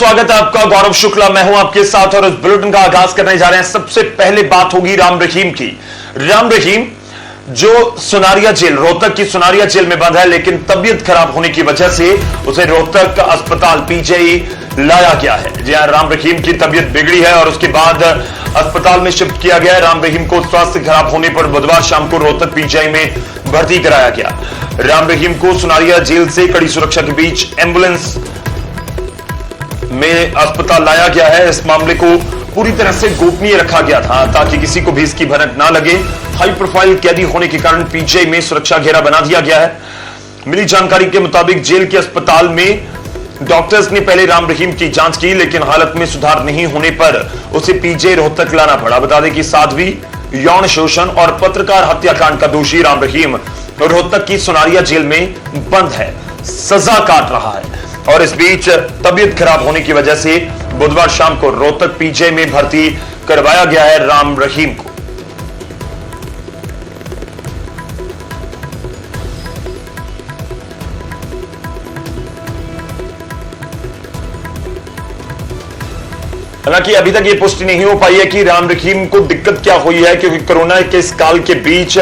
स्वागत है आपका। गौरव शुक्ला मैं हूं आपके साथ और इस बुलेटिन का आगाज करने जा रहे हैं। सबसे पहले बात होगी राम रहीम की। राम रहीम जो सुनारिया जेल, रोहतक की सुनारिया जेल में बंद है, लेकिन तबीयत खराब होने की वजह से उसे रोहतक अस्पताल पीजीआई लाया गया है। जी हां, राम रहीम की तबीयत बिगड़ी है और उसके बाद अस्पताल में शिफ्ट किया गया है। राम रहीम को स्वास्थ्य खराब होने पर बुधवार शाम को रोहतक पीजीआई में भर्ती कराया गया। राम रहीम को सुनारिया जेल से कड़ी सुरक्षा के बीच एम्बुलेंस में अस्पताल लाया गया है। इस मामले को पूरी तरह से गोपनीय रखा गया था ताकि किसी को भी इसकी भनक ना लगे। हाई प्रोफाइल कैदी होने के कारण पीजीआई में सुरक्षा घेरा बना दिया गया है। मिली जानकारी के मुताबिक जेल के अस्पताल में डॉक्टर्स ने पहले राम रहीम की जांच की, लेकिन हालत में सुधार नहीं होने पर उसे पीजीआई रोहतक लाना पड़ा। बता दें कि 7वीं यौन शोषण और पत्रकार हत्याकांड का दोषी राम रहीम रोहतक की सुनारिया जेल में बंद है, सजा काट रहा है और इस बीच तबीयत खराब होने की वजह से बुधवार शाम को रोहतक पीजीआई में भर्ती करवाया गया है राम रहीम को। हालांकि अभी तक यह पुष्टि नहीं हो पाई है कि राम रहीम को दिक्कत क्या हुई है, क्योंकि कोरोना के इस काल के बीच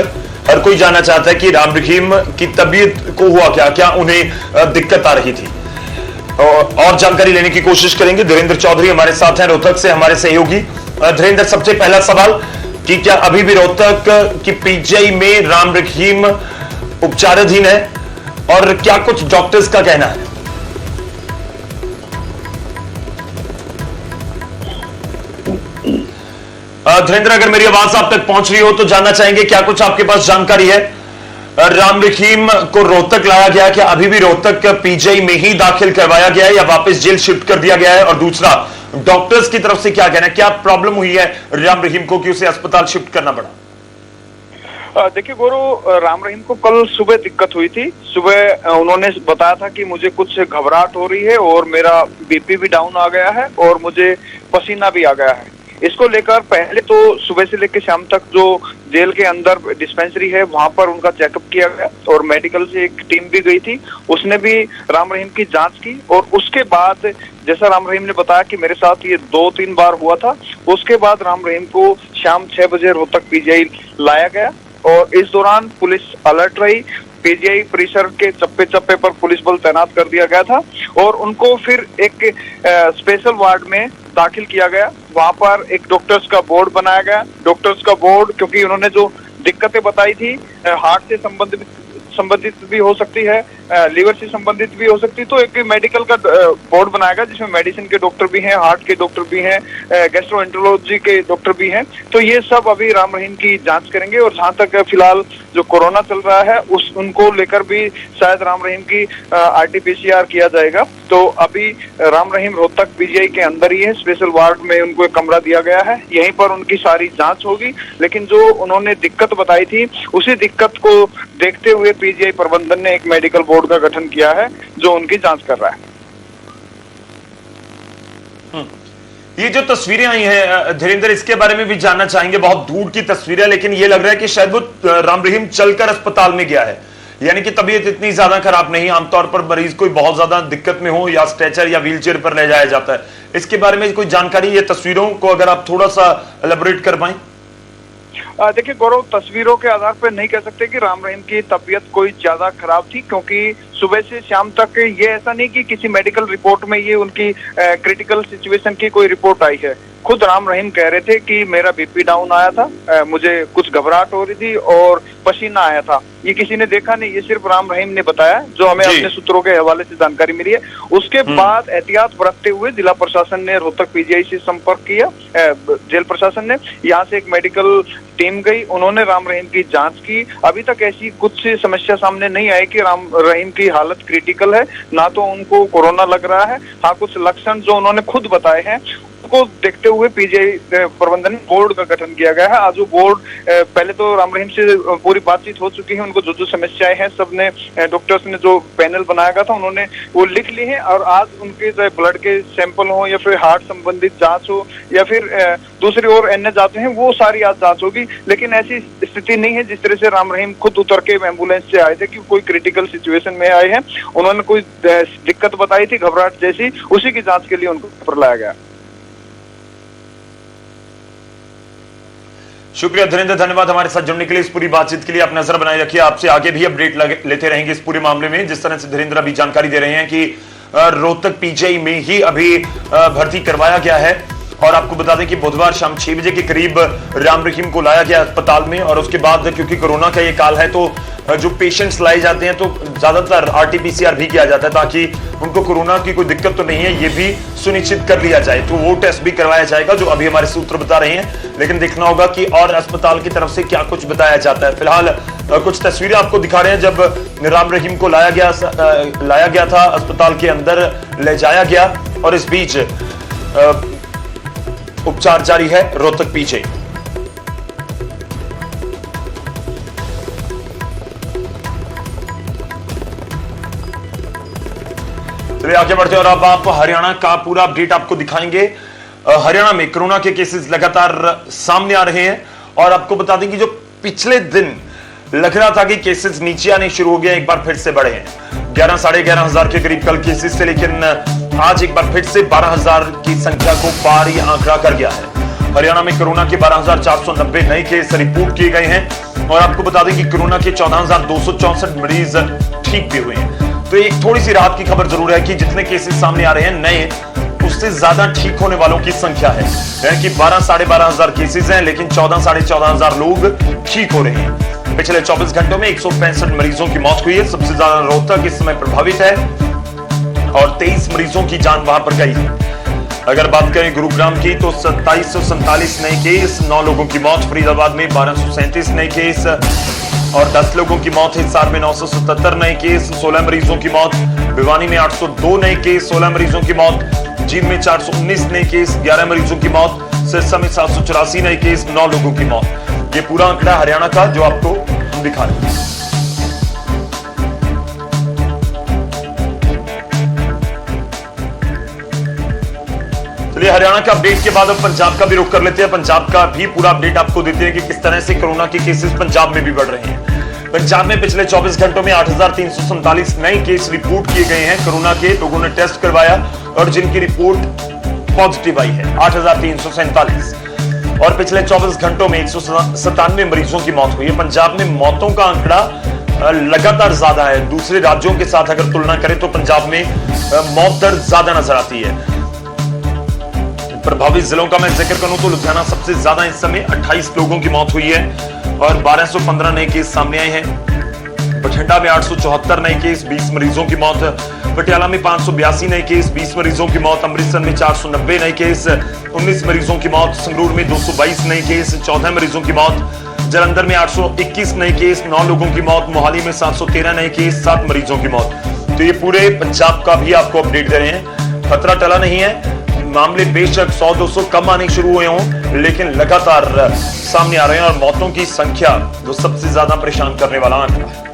हर कोई जानना चाहता है कि राम रहीम की तबीयत को हुआ क्या, क्या उन्हें दिक्कत आ रही थी। और जानकारी लेने की कोशिश करेंगे। धीरेन्द्र चौधरी हमारे साथ हैं रोहतक से, हमारे सहयोगी। धीरेन्द्र, सबसे पहला सवाल कि क्या अभी भी रोहतक की पीजीआई में राम रहीम उपचाराधीन है और क्या कुछ डॉक्टर्स का कहना है? धीरेन्द्र, अगर मेरी आवाज आप तक पहुंच रही हो तो जानना चाहेंगे क्या कुछ आपके पास जानकारी है। राम रहीम को रोहतक लाया गया, क्या अभी भी रोहतक पीजीआई में ही दाखिल करवाया गया है या वापस जेल शिफ्ट कर दिया गया है? और दूसरा, डॉक्टर्स की तरफ से क्या कहना है, क्या प्रॉब्लम हुई है राम रहीम को कि उसे अस्पताल शिफ्ट करना पड़ा? देखिए गौरव, राम रहीम को कल सुबह दिक्कत हुई थी। सुबह उन्होंने बताया था कि मुझे कुछ घबराहट हो रही है और मेरा बीपी भी डाउन आ गया है और मुझे पसीना भी आ गया है। इसको लेकर पहले तो सुबह से लेकर शाम तक जो जेल के अंदर डिस्पेंसरी है वहां पर उनका चेकअप किया गया और मेडिकल से एक टीम भी गई थी, उसने भी राम रहीम की जांच की। और उसके बाद जैसा राम रहीम ने बताया कि मेरे साथ ये 2-3 बार हुआ था, उसके बाद राम रहीम को शाम 6 बजे रोहतक पीजीआई लाया गया और इस दौरान पुलिस अलर्ट रही। पीजीआई परिसर के चप्पे चप्पे पर पुलिस बल तैनात कर दिया गया था और उनको फिर एक स्पेशल वार्ड में दाखिल किया गया। वहां पर एक डॉक्टर्स का बोर्ड बनाया गया। डॉक्टर्स का बोर्ड, क्योंकि उन्होंने जो दिक्कतें बताई थी, हार्ट से संबंधित भी हो सकती है, लीवर से संबंधित भी हो सकती है, तो एक मेडिकल का बोर्ड बनाया गया जिसमें मेडिसिन के डॉक्टर भी हैं, हार्ट के डॉक्टर भी हैं, गैस्ट्रोएंटरोलॉजी के डॉक्टर भी हैं। तो ये सब अभी राम रहीम की जांच करेंगे और जहां तक फिलहाल जो कोरोना चल रहा है उनको लेकर भी शायद राम रहीम की आरटी-पीसीआर किया जाएगा। तो अभी राम रहीम रोहतक पीजीआई के अंदर ही है, स्पेशल वार्ड में उनको एक कमरा दिया गया है, यहीं पर उनकी सारी जांच होगी। लेकिन जो उन्होंने दिक्कत बताई थी उसी दिक्कत को देखते हुए पीजीआई प्रबंधन ने एक मेडिकल बोर्ड का गठन किया है जो उनकी जांच कर रहा है। ये जो तस्वीरें आई हैं धीरेन्द्र, इसके बारे में भी जानना चाहेंगे। बहुत दूर की तस्वीरें, लेकिन ये लग रहा है कि शायद वो राम रहीम चलकर अस्पताल में गया है, यानी कि तबीयत इतनी ज्यादा खराब नहीं। आमतौर पर मरीज कोई बहुत ज्यादा दिक्कत में हो या स्ट्रेचर या व्हीलचेयर पर ले जाया जाता है। इसके बारे में कोई जानकारी, ये तस्वीरों को अगर आप थोड़ा सा एलैबोरेट कर पाएं। देखिए गौरव, तस्वीरों के आधार पर नहीं कह सकते कि राम रहीम की तबीयत कोई ज्यादा खराब थी, क्योंकि सुबह से शाम तक ये ऐसा नहीं कि किसी मेडिकल रिपोर्ट में ये उनकी क्रिटिकल सिचुएशन की कोई रिपोर्ट आई है। खुद राम रहीम कह रहे थे कि मेरा बीपी डाउन आया था, मुझे कुछ घबराहट हो रही थी और पसीना आया था। ये किसी ने देखा नहीं, ये सिर्फ राम रहीम ने बताया, जो हमें अपने सूत्रों के हवाले से जानकारी मिली है। उसके बाद एहतियात बरतते हुए जिला प्रशासन ने रोहतक पीजीआई से संपर्क किया, जेल प्रशासन ने, यहाँ से एक मेडिकल टीम गई, उन्होंने राम रहीम की जांच की। अभी तक ऐसी कुछ समस्या सामने नहीं आई कि राम रहीम की हालत क्रिटिकल है, ना तो उनको कोरोना लग रहा है। हाँ, कुछ लक्षण जो उन्होंने खुद बताए हैं को देखते हुए पीजीआई प्रबंधन बोर्ड का गठन किया गया है। आज वो बोर्ड पहले तो राम रहीम से पूरी बातचीत हो चुकी है, उनको जो जो समस्याएं हैं सबने डॉक्टर्स ने जो पैनल बनाया गया था उन्होंने वो लिख ली है और आज उनके चाहे ब्लड के सैंपल हो या फिर हार्ट संबंधित जांच हो या फिर दूसरी ओर अन्य जांचें हैं वो सारी आज जांच होगी। लेकिन ऐसी स्थिति नहीं है जिस तरह से राम रहीम खुद उतर के एम्बुलेंस से आए थे कि कोई क्रिटिकल सिचुएशन में आए हैं, उन्होंने कोई दिक्कत बताई थी घबराहट जैसी, उसी की जांच के लिए उनको ऊपर लाया गया। शुक्रिया धीरेन्द्र, धन्यवाद हमारे साथ जुड़ने के लिए, इस पूरी बातचीत के लिए। आप नजर बनाए रखिए, आपसे आगे भी अपडेट लेते रहेंगे इस पूरे मामले में। जिस तरह से धीरेन्द्र अभी जानकारी दे रहे हैं कि रोहतक पीजीआई में ही अभी भर्ती करवाया गया है और आपको बता दें कि बुधवार शाम 6 बजे के करीब राम रहीम को लाया गया अस्पताल में और उसके बाद क्योंकि कोरोना का ये काल है तो जो पेशेंट्स लाए जाते हैं तो ज्यादातर आरटीपीसीआर भी किया जाता है ताकि उनको कोरोना की कोई दिक्कत तो नहीं है ये भी सुनिश्चित कर लिया जाए। तो वो टेस्ट भी करवाया जाएगा जो अभी हमारे सूत्र बता रहे हैं, लेकिन देखना होगा कि और अस्पताल की तरफ से क्या कुछ बताया जाता है। फिलहाल कुछ तस्वीरें आपको दिखा रहे हैं जब राम रहीम को लाया गया था, अस्पताल के अंदर ले जाया गया और इस बीच उपचार जारी है रोहतक पीजीआई। चलिए आगे बढ़ते हैं और अब आप हरियाणा का पूरा अपडेट आपको दिखाएंगे। हरियाणा में कोरोना के केसेस लगातार सामने आ रहे हैं और आपको बता दें कि जो पिछले दिन लग रहा था कि केसेस नीचे आने शुरू हो गए, एक बार फिर से बढ़े हैं। 11 साढ़े 11 हजार के करीब कल केसेस थे, लेकिन आज एक बार फिर से 12,000 की संख्या को पार ही आंकड़ा कर गया है। हरियाणा में कोरोना के 12,490 नए केस रिपोर्ट किए गए हैं और आपको बता दें कि कोरोना के 14,264 मरीज ठीक भी हुए हैं। तो एक थोड़ी सी राहत की खबर जरूर है कि जितने केसेस सामने आ रहे हैं नए, उससे ज्यादा ठीक होने वालों की संख्या है, यानी कि 12 साढ़े 12,000 केसेस हैं लेकिन 14 साढ़े 14,000 लोग ठीक हो रहे हैं। पिछले 24 घंटों में 165 मरीजों की मौत हुई है। सबसे ज्यादा रोहतक इस समय प्रभावित है और 23 मरीजों की जान वहां पर गई है। अगर बात करें गुरुग्राम की तो 2747 नए केस, 9 लोगों की मौत। फरीदाबाद में 1237 नए केस और 10 लोगों की मौत। हिसार में 977 नए केस, 16 मरीजों की मौत। भिवानी में 802 नए केस, 16 मरीजों की मौत। जींद में 419 नए केस, 11 मरीजों की मौत। सिरसा में 784 नए केस, 9 लोगों की मौत। ये पूरा आंकड़ा हरियाणा का जो आपको हम दिखा रहे हैं। चलिए हरियाणा का अपडेट के बाद अब पंजाब का भी रुख कर लेते हैं। पंजाब का भी पूरा अपडेट आपको देते हैं कि किस तरह से कोरोना के केसेस पंजाब में भी बढ़ रहे हैं। पंजाब में पिछले 24 घंटों में 8,347 नए केस रिपोर्ट किए गए हैं कोरोना के। लोगों ने टेस्ट करवाया और जिनकी रिपोर्ट पॉजिटिव आई है 8,347 और पिछले 24 घंटों में 197 मरीजों की मौत हुई है। पंजाब में मौतों का आंकड़ा लगातार ज्यादा है। दूसरे राज्यों के साथ अगर तुलना करें तो पंजाब में मौत दर ज्यादा नजर आती है। प्रभावित जिलों का मैं जिक्र करूं तो लुधियाना सबसे ज्यादा, इस समय 28 लोगों की मौत हुई है और 1215 नए केस सामने आए हैं। बठिंडा में 874 नए केस, 20 मरीजों की मौत। पटियाला में 582 नए केस, 20 मरीजों की मौत। अमृतसर में 490 नए केस, 19 मरीजों की मौत। संगरूर में 222 नए केस, 14 मरीजों की मौत। जलंधर में 821 नए केस, 9 लोगों की मौत। मोहाली में 713 नए केस, 7 मरीजों की मौत। तो ये पूरे पंजाब का भी आपको अपडेट दे रहे हैं। खतरा टला नहीं है, मामले बेशक 100-200 कम आने शुरू हुए हों लेकिन लगातार सामने आ रहे हैं और मौतों की संख्या जो सबसे ज्यादा परेशान करने वाला आंकड़ा है।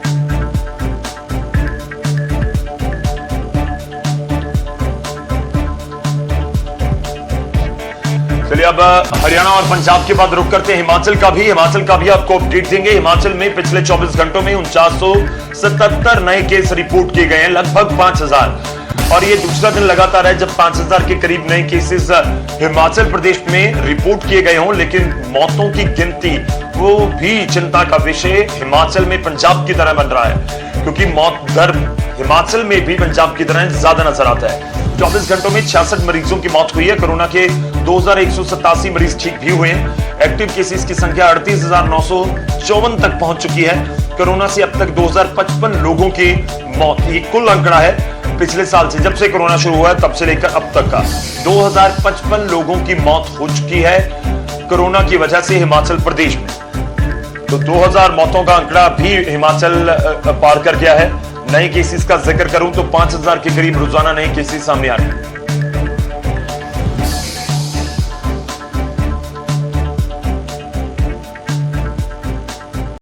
चलिए अब हरियाणा और पंजाब के बाद रुक करते हैं हिमाचल का भी आपको अपडेट देंगे। हिमाचल में पिछले 24 घंटों में 4977 नए केस रिपोर्ट किए गए हैं, लगभग 5000 और ये दूसरा दिन लगातार है जब 5000 के करीब नए केसेस हिमाचल प्रदेश में रिपोर्ट किए गए हों, लेकिन मौतों की गिनती वो भी चिंता का विषय हिमाचल में पंजाब की तरह बन रहा है, क्योंकि मौत दर हिमाचल में भी पंजाब की तरह ज्यादा नजर आता है। 24 घंटों में 66 मरीजों की मौत हुई है। कोरोना के 2187 मरीज ठीक भी हुए हैं। एक्टिव केसेस की संख्या 38,954 तक पहुंच चुकी है। कोरोना से अब तक 2055 लोगों की मौत, ये कुल आंकड़ा है पिछले साल से, जब से कोरोना शुरू हुआ है तब से लेकर अब तक का 2055 लोगों की मौत हो चुकी है कोरोना की वजह से हिमाचल प्रदेश में। तो 2000 मौतों का आंकड़ा भी हिमाचल पार कर गया है। नए केसेस का जिक्र करूं तो 5000 के करीब रोजाना नए केसेस सामने आ रहे हैं।